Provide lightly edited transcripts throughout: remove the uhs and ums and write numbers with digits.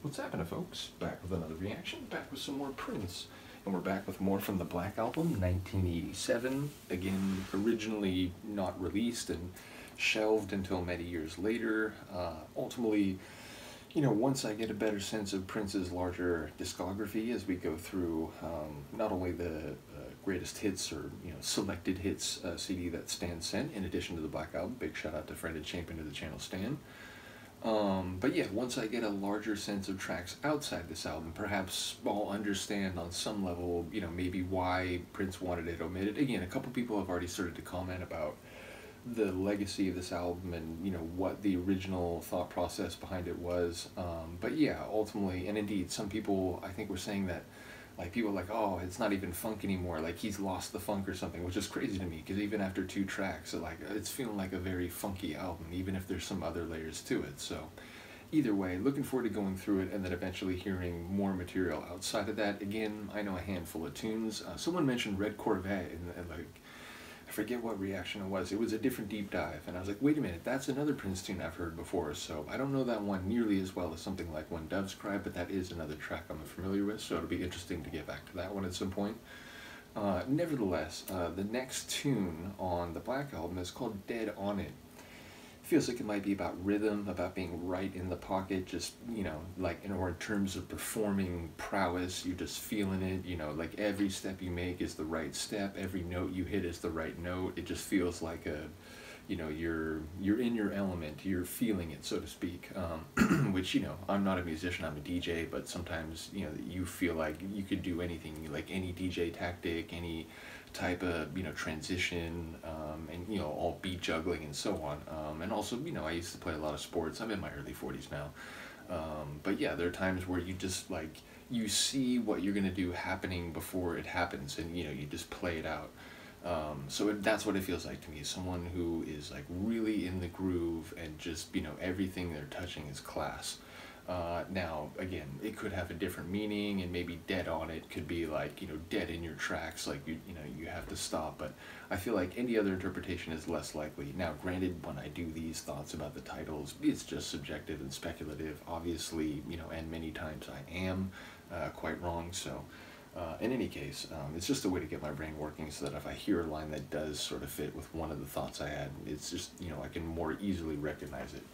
What's happening, folks? Back with another reaction, back with some more Prince. And we're back with more from the Black Album, 1987. Again, originally not released and shelved until many years later. Ultimately, once I get a better sense of Prince's larger discography as we go through not only the greatest hits or selected hits CD that Stan sent, in addition to the Black Album, big shout out to friend and champion of the channel, Stan. But yeah, once I get a larger sense of tracks outside this album, perhaps I'll understand on some level, maybe why Prince wanted it omitted. Again, a couple people have already started to comment about the legacy of this album and, what the original thought process behind it was. But yeah, ultimately, and indeed, some people, I think, were saying that, people are like, oh, it's not even funk anymore, like he's lost the funk or something, which is crazy to me, because even after 2 tracks, it's feeling like a very funky album, even if there's some other layers to it. So either way, looking forward to going through it and then eventually hearing more material outside of that. Again, I know a handful of tunes. Someone mentioned Red Corvette, and I forget what reaction it was. It was a different deep dive, and I was like, wait a minute, that's another Prince tune I've heard before. So I don't know that one nearly as well as something like When Doves Cry, but that is another track I'm familiar with, so it'll be interesting to get back to that one at some point. Nevertheless, the next tune on the Black Album is called Dead on It. Feels like it might be about rhythm, about being right in the pocket, just, or in terms of performing prowess, you're just feeling it, like every step you make is the right step, every note you hit is the right note. It just feels like you're in your element, you're feeling it, so to speak, which, I'm not a musician, I'm a DJ, but sometimes, you feel like you could do anything, like any DJ tactic, any type of transition, and all beat juggling and so on, and also I used to play a lot of sports. I'm in my early 40s now, but yeah, there are times where you just you see what you're gonna do happening before it happens, and you just play it out. So that's what it feels like to me, someone who is really in the groove and just everything they're touching is class. Now, again, it could have a different meaning, and maybe dead on it could be dead in your tracks, you have to stop, but I feel like any other interpretation is less likely. Now, granted, when I do these thoughts about the titles, it's just subjective and speculative, obviously, and many times I am quite wrong, so in any case, it's just a way to get my brain working so that if I hear a line that does sort of fit with one of the thoughts I had, it's just, I can more easily recognize it.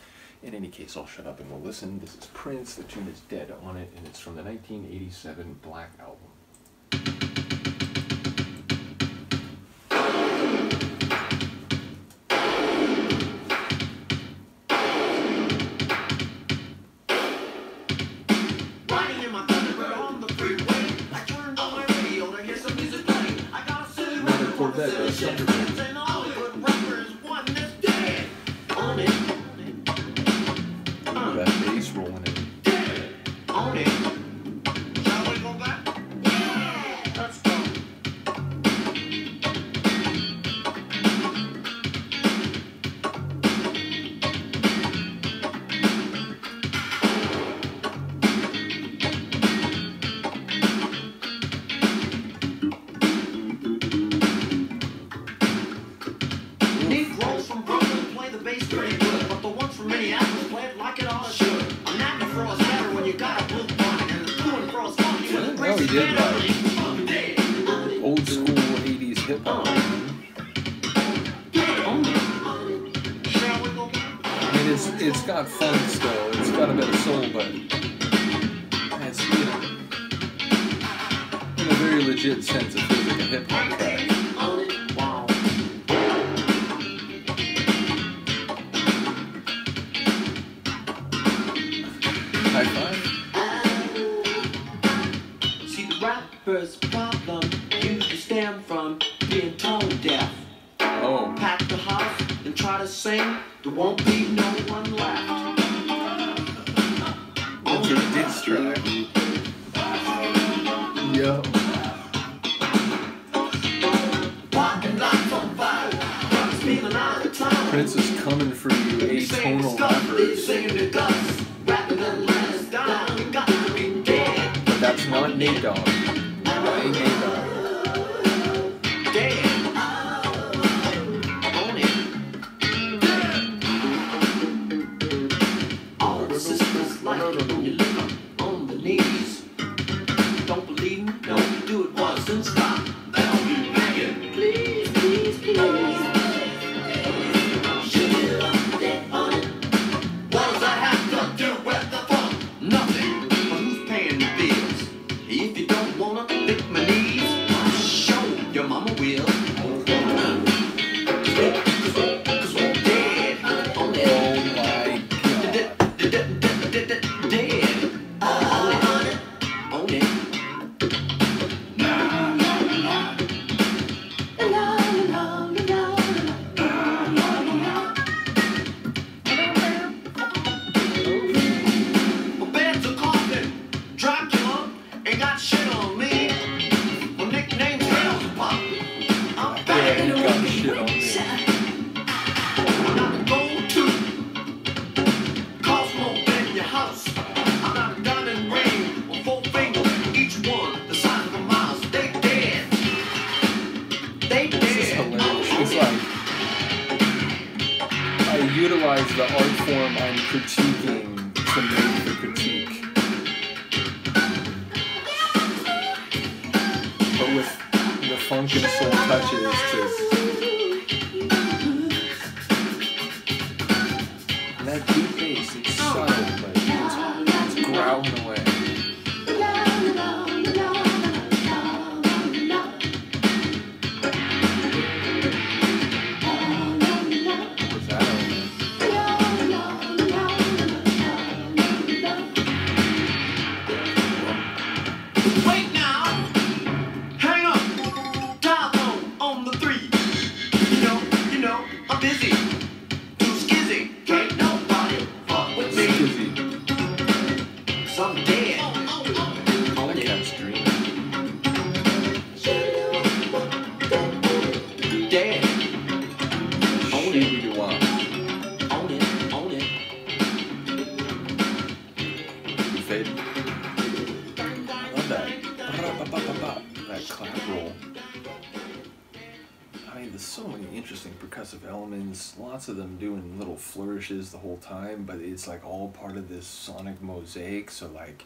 In any case, I'll shut up and we'll listen. This is Prince, the tune is Dead on It, and it's from the 1987 Black Album. That bass rolling in. Shall we go back? Yeah! Let's go. Negroes from Brooklyn play the bass pretty good, but the ones from Minneapolis play it like it all should. I'm happy for us better when you got a blue bunny, and the doing for us funky with the crazy Old school 80s hip hop. I mean, it's got funk still, it's got a bit of soul, but it's, in a very legit sense, it feels like a hip hop track. High five. See, the rapper's problem usually stem from being tone deaf. Oh. Pack the house and try to sing, there won't be no one left. It's a diss track. Yo. Prince is coming for you, atonal rappers. But that's not Nate Dogg. That ain't Nate Dogg. All the sisters like it when you live realize the art form I'm critiquing to make the critique. But with the funk and soul touches to... And that deep bass, it's subtle, but it's growling away. That clap roll. I mean, there's so many interesting percussive elements, lots of them doing little flourishes the whole time, but it's like all part of this sonic mosaic. So like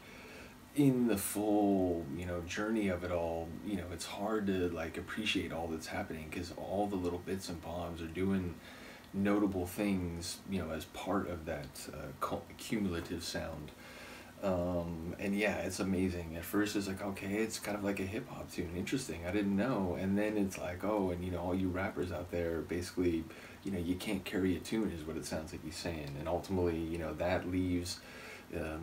in the full, you know, journey of it all, you know, it's hard to like appreciate all that's happening because all the little bits and bombs are doing notable things, you know, as part of that cumulative sound. And yeah, it's amazing. At first it's like, okay, it's kind of like a hip-hop tune, interesting, I didn't know. And then it's like, oh, and you know, all you rappers out there, basically, you know, you can't carry a tune is what it sounds like he's saying. And ultimately, you know, that leaves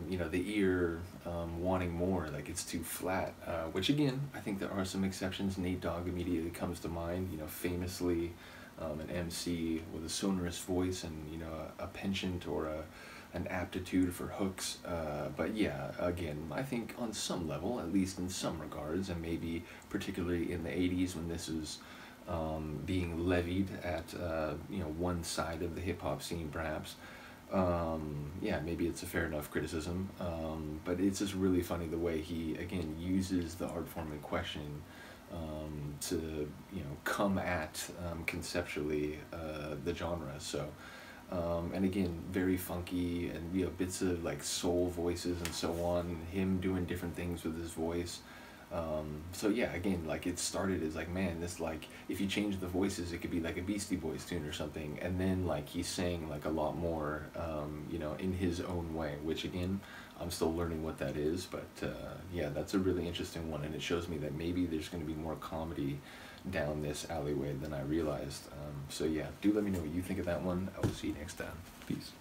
you know, the ear wanting more, like it's too flat, which again, I think there are some exceptions. Nate Dogg immediately comes to mind, you know, famously an MC with a sonorous voice and, you know, a penchant or an aptitude for hooks, but yeah, again, I think on some level, at least in some regards, and maybe particularly in the 80s when this is being levied at you know, one side of the hip-hop scene perhaps, yeah, maybe it's a fair enough criticism, but it's just really funny the way he, again, uses the art form in question to, you know, come at conceptually the genre. So and again, very funky, and you know, bits of like soul voices and so on, him doing different things with his voice. So yeah, again, like it started as like, man, this, like, if you change the voices, it could be like a Beastie Boys tune or something, and then like he's saying like a lot more, you know, in his own way, which again, I'm still learning what that is, but yeah, that's a really interesting one, and it shows me that maybe there's going to be more comedy down this alleyway than I realized. So yeah, do let me know what you think of that one. I will see you next time. Peace.